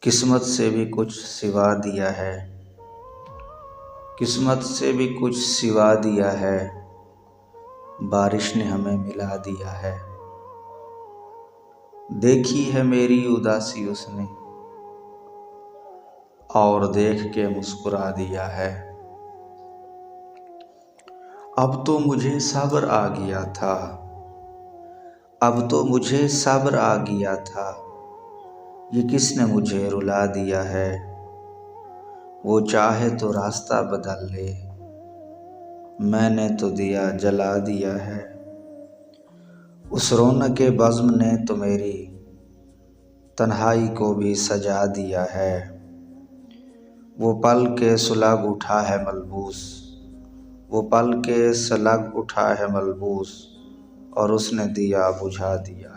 किस्मत से भी कुछ सिवा दिया है, किस्मत से भी कुछ सिवा दिया है, बारिश ने हमें मिला दिया है। देखी है मेरी उदासी उसने और देख के मुस्कुरा दिया है। अब तो मुझे सब्र आ गया था, अब तो मुझे सब्र आ गया था, ये किसने मुझे रुला दिया है। वो चाहे तो रास्ता बदल ले, मैंने तो दिया जला दिया है। उस रौनक बज़्म ने तो मेरी तन्हाई को भी सजा दिया है। वो पल के सुलग उठा है मलबूस, वो पल के सुलग उठा है मलबूस, और उसने दिया बुझा दिया।